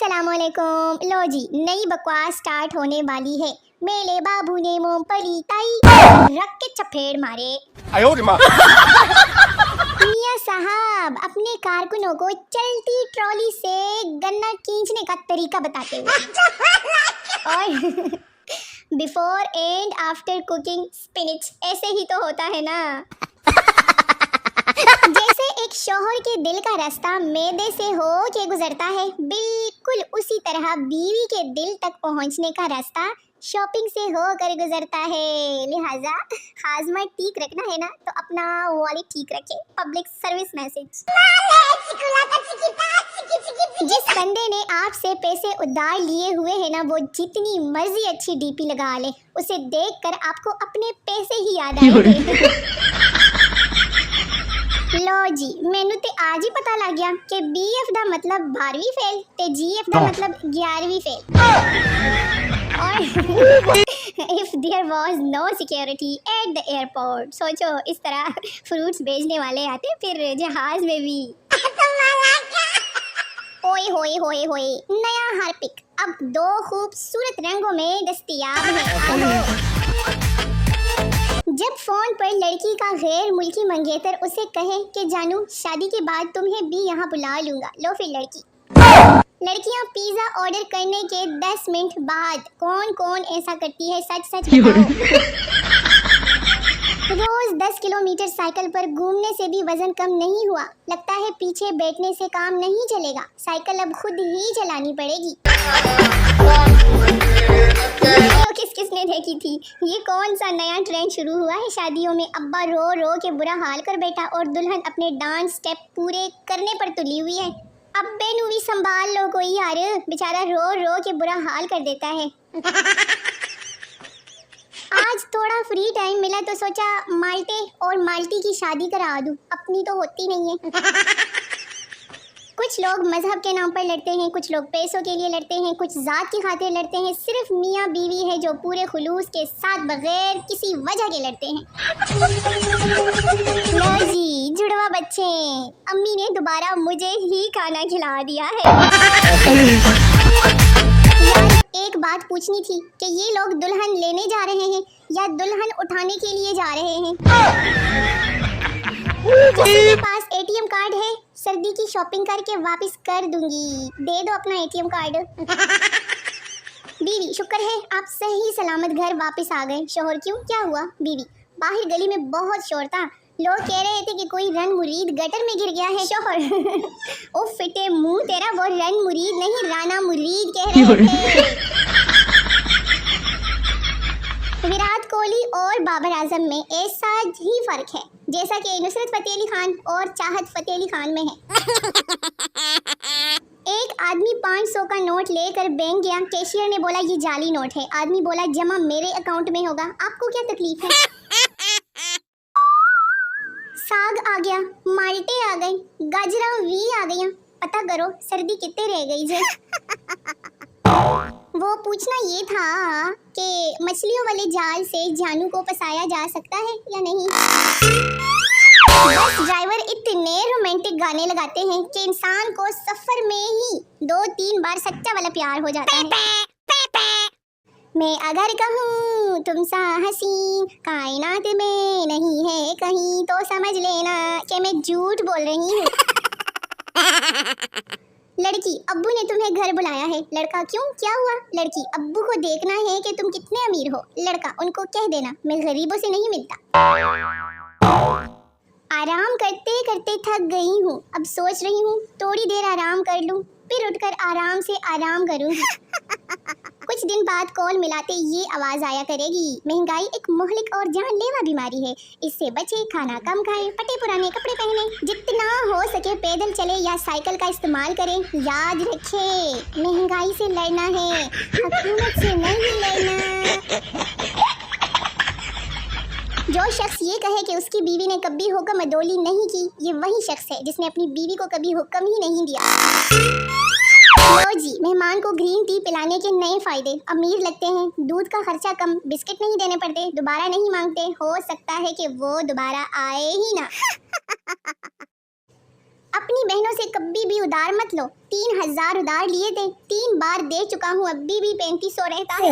अस्सलामुअलैकुम। लो जी, नई बकवास स्टार्ट होने वाली है। मेले बाबू ने मूंगफली ताई रख के चपेड़ मारे। मियां साहब अपने कारकुनों को चलती ट्रॉली से गन्ना खींचने का तरीका बताते हुए और before and after cooking spinach, ऐसे ही तो होता है ना। जैसे एक शौहर के दिल का रास्ता मैदे से हो के गुजरता है, बिल्कुल उसी तरह बीवी के दिल तक पहुंचने का रास्ता शॉपिंग से होकर गुजरता है। लिहाजा हाजमा ठीक रखना है ना तो अपना वॉलेट ठीक रखे। Public service message. जिस बंदे ने आपसे पैसे उधार लिए हुए हैं ना, वो जितनी मर्जी अच्छी डीपी लगा ले, उसे देखकर आपको अपने पैसे ही याद आएंगे। लो जी, मैनू ते आज ही पता लग गया कि BF दा मतलब 12वीं फेल ते GF दा मतलब 11वीं फेल। और if there was no security at the airport, सोचो इस तरह फ्रूट्स बेचने वाले आते फिर जहाज में भी। ओए होए होए होए, नया हार्पिक अब 2 खूबसूरत रंगों में दस्तयाब है। जब फोन पर लड़की का गैर मुल्की मंगेतर उसे कहे कि जानू शादी के बाद तुम्हें भी यहाँ बुला लूंगा, लो फिर लड़कियाँ पिज्जा ऑर्डर करने के 10 मिनट बाद कौन कौन ऐसा करती है, सच सच बताओ। रोज 10 किलोमीटर साइकिल पर घूमने से भी वजन कम नहीं हुआ। लगता है पीछे बैठने से काम नहीं चलेगा, साइकिल अब खुद ही चलानी पड़ेगी। किसने देखी थी? ये कौन सा नया ट्रेंड शुरू हुआ है शादियों में? अब्बा रो रो के बुरा हाल कर बैठा और दुल्हन अपने डांस स्टेप पूरे करने पर तुली हुई है। अब्बे नू भी संभाल लो कोई यार, बेचारा रो रो के बुरा हाल कर देता है। आज थोड़ा फ्री टाइम मिला तो सोचा माल्टे और माल्टी की शादी करा दूं, अपनी तो होती नहीं है। कुछ लोग मजहब के नाम पर लड़ते हैं, कुछ लोग पैसों के लिए लड़ते हैं, कुछ जात की खातिर लड़ते हैं। सिर्फ मियाँ बीवी है जो पूरे खुलूस के साथ बगैर किसी वजह के लड़ते हैं। लो जी, जुड़वा बच्चे, अम्मी ने दोबारा मुझे ही खाना खिला दिया है। यार एक बात पूछनी थी कि ये लोग दुल्हन लेने जा रहे हैं या दुल्हन उठाने के लिए जा रहे हैं? किसी के पास ATM कार्ड है? सर्दी की शॉपिंग करके वापस कर दूंगी, दे दो अपना ATM कार्ड। बीवी शुक्र है आप सही सलामत घर वापस आ गए। शोहर क्यों, क्या हुआ? बीवी बाहर गली में बहुत शोर था, लोग कह रहे थे कि कोई रन मुरीद गटर में गिर गया है। शोहर ओ फिटे मुंह तेरा, वो रन मुरीद नहीं राना मुरीद कह रहे थे। विराट कोहली और बाबर आजम में ऐसा ही फर्क है जैसा कि नुसरत फतेह अली खान और चाहत फतेह अली खान में है। एक आदमी 500 का नोट लेकर बैंक गया, कैशियर ने बोला ये जाली नोट है। आदमी बोला जमा मेरे अकाउंट में होगा, आपको क्या तकलीफ है? साग आ गया, माल्टे आ गए, गाजरा भी आ गया, पता करो सर्दी कितने रह गई जे। वो पूछना ये था कि मछलियों वाले जाल से जानू को फंसाया जा सकता है या नहीं। बस ड्राइवर इतने रोमांटिक गाने लगाते हैं कि इंसान को सफर में ही 2-3 बार सच्चा वाला प्यार हो जाता है। मैं अगर कहूँ तुम सा हसीन कायनात में नहीं है कहीं, तो समझ लेना कि मैं झूठ बोल रही हूँ। लड़की अब्बू ने तुम्हें घर बुलाया है। लड़का क्यों, क्या हुआ? लड़की अब्बू को देखना है कि तुम कितने अमीर हो। लड़का उनको कह देना मैं गरीबों से नहीं मिलता। आराम करते करते थक गई हूँ, अब सोच रही हूँ थोड़ी देर आराम कर लूँ, फिर उठकर आराम से आराम करूँगी। कुछ दिन बाद कॉल मिलाते ये आवाज़ आया करेगी, महंगाई एक मुहलिक और जानलेवा बीमारी है, इससे बचे, खाना कम खाएं, फटे पुराने कपड़े पहने, जितना हो सके पैदल चले या साइकिल का इस्तेमाल करें। याद रखें महंगाई से लड़ना है, हुकूमत से नहीं लड़ना। जो शख्स ये कहे कि उसकी बीवी ने कभी हुक्म अदोली नहीं की, ये वही शख्स है जिसने अपनी बीवी को कभी हुक्म ही नहीं दिया। लो जी, मेहमान को ग्रीन टी पिलाने के नए फायदे। अमीर लगते हैं, दूध का खर्चा कम, बिस्किट नहीं देने पड़ते, दोबारा नहीं मांगते, हो सकता है कि वो दोबारा आए ही ना। अपनी बहनों से कभी भी उधार मत लो। 3000 उधार लिए थे, 3 बार दे चुका हूँ, अभी भी 3500 रहता है।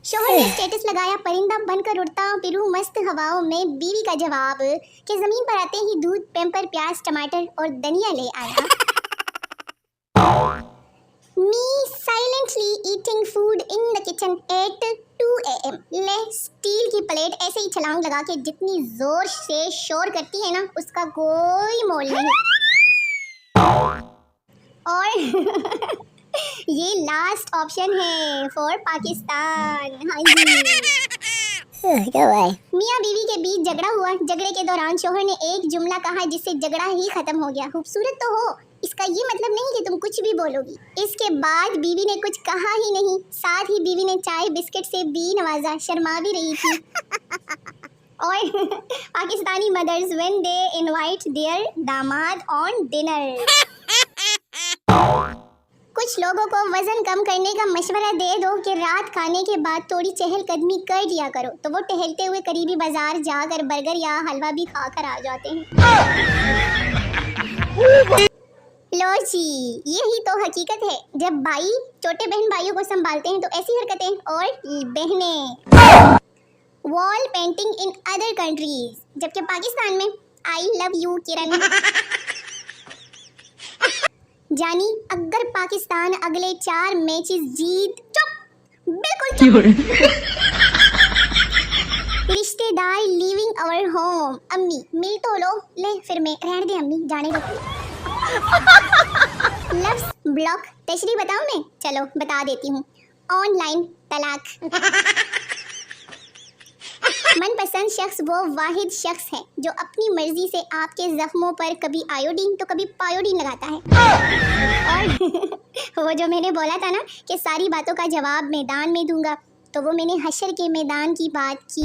शोहर ने स्टेटस लगाया, परिंदा बनकर उड़ता फिरूं मस्त हवाओं में। बीवी का जवाब कि जमीन पर आते ही दूध, पेपर, प्याज, टमाटर और धनिया ले आया। Me silently eating food in the kitchen at 2 AM। ले स्टील की प्लेट ऐसे ही छलांग लगा के जितनी जोर से शोर करती है ना, उसका कोई मोल नहीं। और ये लास्ट ऑप्शन है फॉर पाकिस्तान। हाँ जी। मियाँ बीवी के बीच झगड़ा हुआ। झगड़े के दौरान शोहर ने एक जुमला कहा जिससे झगड़ा ही खत्म हो गया। खूबसूरत तो हो, इसका ये मतलब नहीं कि तुम कुछ भी बोलोगी। इसके बाद बीवी ने कुछ कहा ही नहीं, साथ ही बीवी ने चाय बिस्किट से भी नवाजा, शर्मा भी रही थी। और Pakistani mothers when they invite their दामाद ऑन डिनर। कुछ लोगों को वजन कम करने का मशवरा दे दो कि रात खाने के बाद थोड़ी चहलकदमी कर दिया करो, तो वो टहलते हुए करीबी बाजार जाकर बर्गर या हलवा भी खाकर आ जाते हैं। लो जी, यही तो हकीकत है। जब भाई छोटे बहन भाइयों को संभालते हैं तो ऐसी हरकतें, और बहनें wall painting in other countries, जबकि पाकिस्तान में आई लव यू किरण। जानी, अगर पाकिस्तान अगले 4 मैचेस जीत, चुप, बिल्कुल रिश्तेदार लीविंग आवर होम। अम्मी मिल तो लो। ले फिर मैं रहने दे अम्मी, जाने दो। लफ्ज़ ब्लॉक तशरीह बताऊं मैं? चलो बता देती हूँ। ऑनलाइन तलाक। मनपसंद शख्स वो वाहिद शख्स है जो अपनी मर्जी से आपके जख्मों पर कभी आयोडीन तो कभी पायोडीन लगाता है। और वो जो मैंने बोला था ना कि सारी बातों का जवाब मैदान में दूंगा, तो वो मैंने हशर के मैदान की बात की।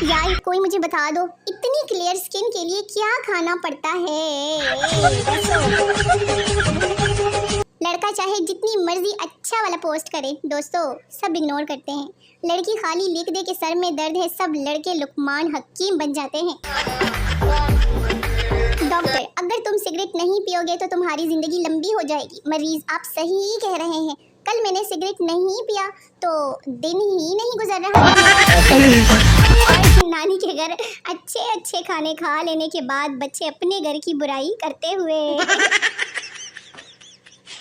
यार कोई मुझे बता दो, इतनी क्लियर स्किन के लिए क्या खाना पड़ता है? लड़का चाहे जितनी मर्जी अच्छा वाला पोस्ट करे, दोस्तों सब इग्नोर करते हैं। लड़की खाली लिख दे कि सर में दर्द है, सब लड़के लुकमान हकीम बन जाते हैं। डॉक्टर, अगर तुम सिगरेट नहीं पियोगे तो तुम्हारी जिंदगी लंबी हो जाएगी। मरीज, आप सही कह रहे हैं। कल मैंने सिगरेट नहीं पिया तो दिन ही नहीं गुजर रहा। और नानी के घर अच्छे अच्छे खाने खा लेने के बाद बच्चे अपने घर की बुराई करते हुए।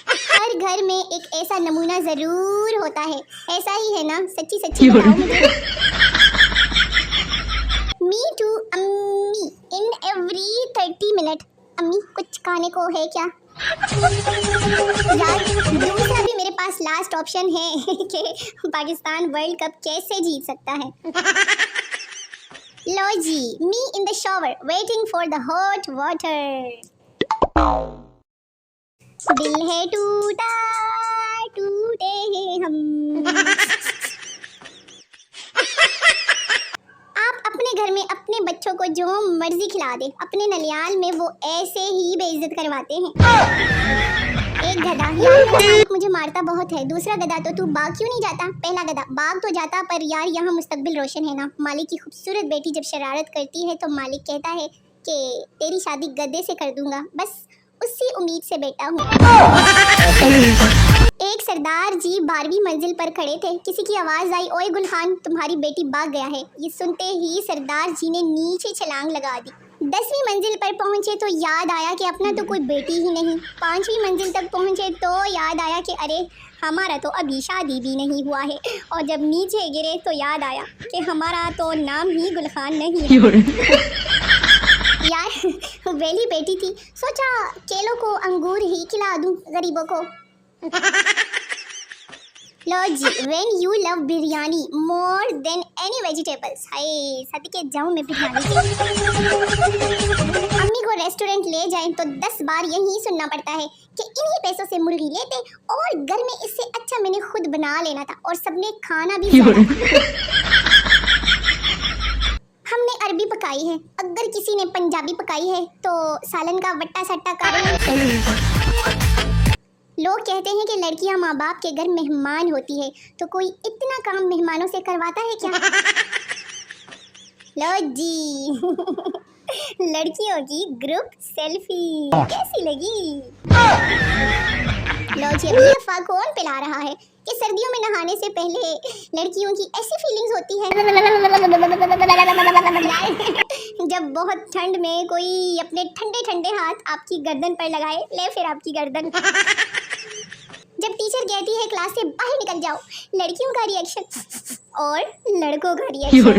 हर घर में एक ऐसा नमूना जरूर होता है, ऐसा ही है ना? सच्ची सच्ची बताओ मुझे। मी टू अम्मी इन एवरी 30 मिनट। अम्मी कुछ खाने को है क्या? यार दूसरा भी मेरे पास लास्ट ऑप्शन है कि पाकिस्तान वर्ल्ड कप कैसे जीत सकता है। लो जी, me in the shower waiting for the hot water. दिल है टूटा टूटे हैं हम। आप अपने घर में अपने बच्चों को जो मर्जी खिला दे, अपने नलियाल में वो ऐसे ही बेइज्जत करवाते हैं। एक गधा, यार मालिक मुझे मारता बहुत है। दूसरा गधा, तो तू बाग क्यों नहीं जाता? पहला गधा, बाग तो जाता पर यार यहाँ मुस्तकबिल रोशन है ना। मालिक की खूबसूरत बेटी जब शरारत करती है तो मालिक कहता है कि तेरी शादी गधे से कर दूंगा, बस उसी उम्मीद से बैठा हूँ। एक सरदार जी 12वीं मंजिल पर खड़े थे। किसी की आवाज आई, ओए गुलखान तुम्हारी बेटी भाग गया है। ये सुनते ही सरदार जी ने नीचे छलांग लगा दी। 10वीं मंजिल पर पहुंचे तो याद आया कि अपना तो कोई बेटी ही नहीं। 5वीं मंजिल तक पहुंचे तो याद आया कि अरे हमारा तो अभी शादी भी नहीं हुआ है। और जब नीचे गिरे तो याद आया कि हमारा तो नाम ही गुलखान नहीं है। यार वेली बेटी थी, सोचा केलों को अंगूर ही खिला दूं गरीबों को। लो जी, when you love biryani more than any vegetables। हाय सदके जाऊं मैं बिरयानी की। अम्मी को रेस्टोरेंट ले जाएं तो 10 बार यही सुनना पड़ता है कि इन्हीं पैसों से मुर्गी लेते और घर में इससे अच्छा मैंने खुद बना लेना था और सबने खाना भी हमने अरबी पकाई है, अगर किसी ने पंजाबी पकाई है तो सालन का वट्टा सट्टा कर। लोग कहते हैं कि लड़कियां माँ बाप के घर मेहमान होती है, तो कोई इतना काम मेहमानों से करवाता है क्या? लो जी लड़कियों की ग्रुप सेल्फी कैसी लगी? लो जी, अभी अफवाह कौन फैला रहा है कि सर्दियों में नहाने से पहले लड़कियों की ऐसी फीलिंग्स होती है जब बहुत ठंड में कोई अपने ठंडे ठंडे हाथ आपकी गर्दन पर लगाए, ले फिर आपकी गर्दन। जब टीचर कहती है क्लास से बाहर निकल जाओ, लड़कियों का रिएक्शन और लड़कों का रिएक्शन।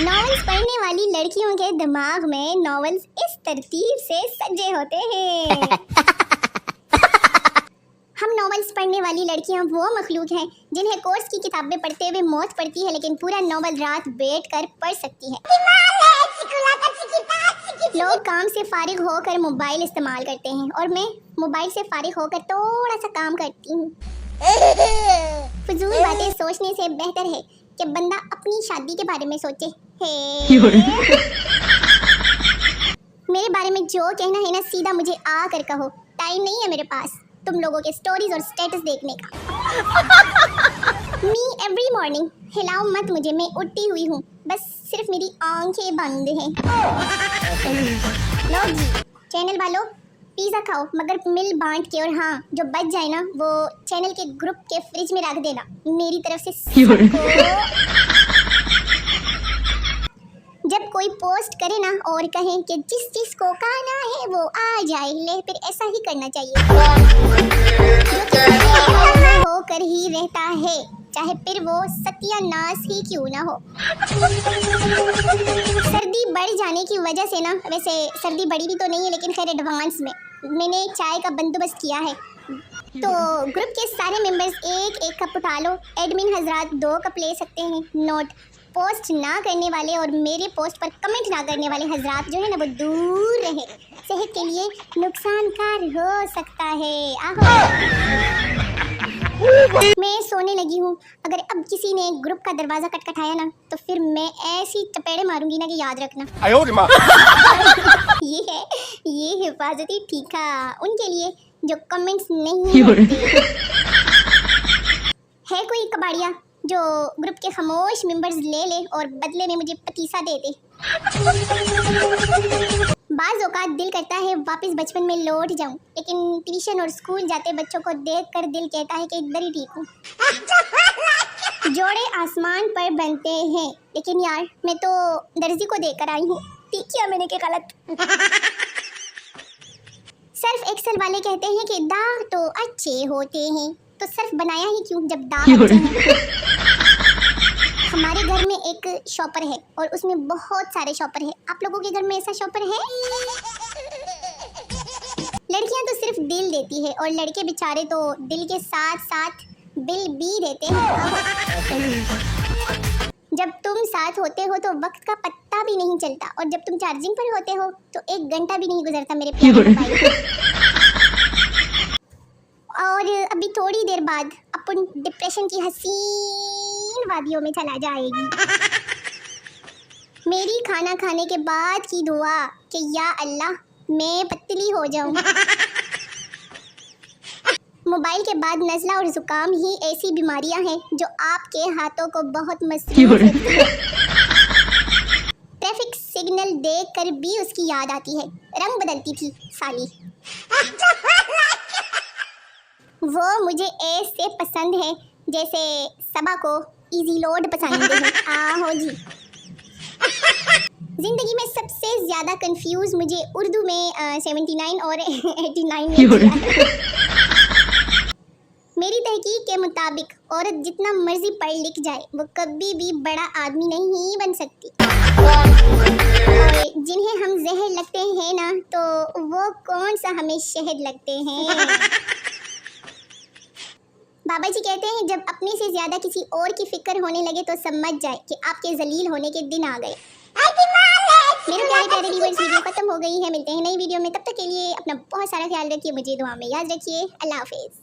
नॉवेल्स पढ़ने वाली लड़कियों के दिमाग में नॉवेल्स इस तरतीब से सजे होते हैं। हम नॉवेल्स पढ़ने वाली लड़कियां वो मखलूक हैं जिन्हें कोर्स की किताबें पढ़ते हुए मौत पड़ती है, लेकिन पूरा नॉवेल रात बैठकर पढ़ सकती है। लोग काम से फारिग होकर मोबाइल इस्तेमाल करते हैं और मैं मोबाइल से फारिग होकर थोड़ा सा काम करती हूँ। फजूल बातें सोचने से बेहतर है कि बंदा अपनी शादी के बारे में सोचे। मेरे बारे में जो कहना है ना, सीधा मुझे आकर कहो। टाइम नहीं है मेरे पास तुम लोगों के स्टोरीज और स्टेटस देखने का। मी एवरी मॉर्निंग, हिलाओ मत मुझे, मैं उठती हुई हूँ, बस सिर्फ मेरी आंखें बंद हैं। लो जी चैनल वालों, पिज़्ज़ा खाओ मगर मिल बांट के, और हाँ जो बच जाए ना वो चैनल के ग्रुप के फ्रिज में रख देना मेरी तरफ से सबको। जब कोई पोस्ट करे ना और कहे कि जिस चीज को खाना है वो आ जाए, ले फिर ऐसा ही करना चाहिए। जो होकर ही रहता है, चाहे फिर वो सत्यानाश ही क्यों ना हो। सर्दी बढ़ जाने की वजह से ना, वैसे सर्दी बढ़ी भी तो नहीं है लेकिन खैर एडवांस में मैंने चाय का बंदोबस्त किया है, तो ग्रुप के सारे मेंबर्स एक एक कप उठा लो। एडमिन हजरात 2 कप ले सकते हैं। नोट, पोस्ट ना करने वाले और मेरे पोस्ट पर कमेंट ना करने वाले हजरात जो है ना वो दूर रहे, सेहत के लिए नुकसानकार हो सकता है। आहो मैं सोने लगी हूँ, अगर अब किसी ने ग्रुप का दरवाजा खटखटाया ना तो फिर मैं ऐसी चपेड़े मारूंगी ना कि याद रखना। ये हिफाजती ठीका उनके लिए जो कमेंट्स नहीं होते। है कोई कबाड़िया जो ग्रुप के खामोश मेंबर्स ले ले और बदले में मुझे पतीसा दे दे। बाज़ औक़ात दिल करता है वापस बचपन में लौट जाऊं, लेकिन ट्यूशन और स्कूल जाते बच्चों को देखकर दिल कहता है कि इधर ही ठीक हूँ। जोड़े आसमान पर बनते हैं, लेकिन यार मैं तो दर्जी को देकर आई हूँ। ठीक किया मैंने के गलत। सर्फ एक्सेल वाले कहते हैं कि दाग तो अच्छे होते हैं, तो सर्फ बनाया ही क्यों जब दाग अच्छे हैं। हमारे घर में एक शॉपर है और उसमें बहुत सारे शॉपर है। आप लोगों के घर में ऐसा शॉपर है? लड़कियां तो सिर्फ दिल देती है और लड़के बेचारे तो दिल के साथ साथ बिल भी देते हैं। जब तुम साथ होते हो तो वक्त का पत्ता भी नहीं चलता, और जब तुम चार्जिंग पर होते हो तो 1 घंटा भी नहीं गुजरता मेरे प्यारे मोबाइल। और अभी थोड़ी देर बाद अपन डिप्रेशन की हसीन वादियों में चला जाएगी। मेरी खाना खाने के बाद की दुआ कि या अल्लाह मैं पतली हो जाऊं। मोबाइल के बाद नज़ला और जुकाम ही ऐसी बीमारियां हैं जो आपके हाथों को बहुत मसरूफ रखती है। ट्रैफिक सिग्नल देखकर भी उसकी याद आती है, रंग बदलती थी साली। वो मुझे ऐसे पसंद है जैसे सबा को इजी लोड पसंद है। आहो जी। जिंदगी में सबसे ज़्यादा कंफ्यूज मुझे उर्दू में 79 और 89 में किया है। मेरी तहकीक के मुताबिक औरत जितना मर्जी पढ़ लिख जाए वो कभी भी बड़ा आदमी नहीं बन सकती। और जिन्हें हम जहर लगते हैं ना तो वो कौन सा हमें शहद लगते हैं। बाबा जी कहते हैं जब अपने से ज्यादा किसी और की फिक्र होने लगे तो समझ जाए कि आपके जलील होने के दिन आ गए। मेरे प्यारे प्यारे व्यूअर्स, वीडियो खत्म हो गई है। मिलते हैं नई वीडियो में, तब तक के लिए अपना बहुत सारा ख्याल रखिए, मुझे दुआ में याद रखिए। अल्लाह हाफिज़।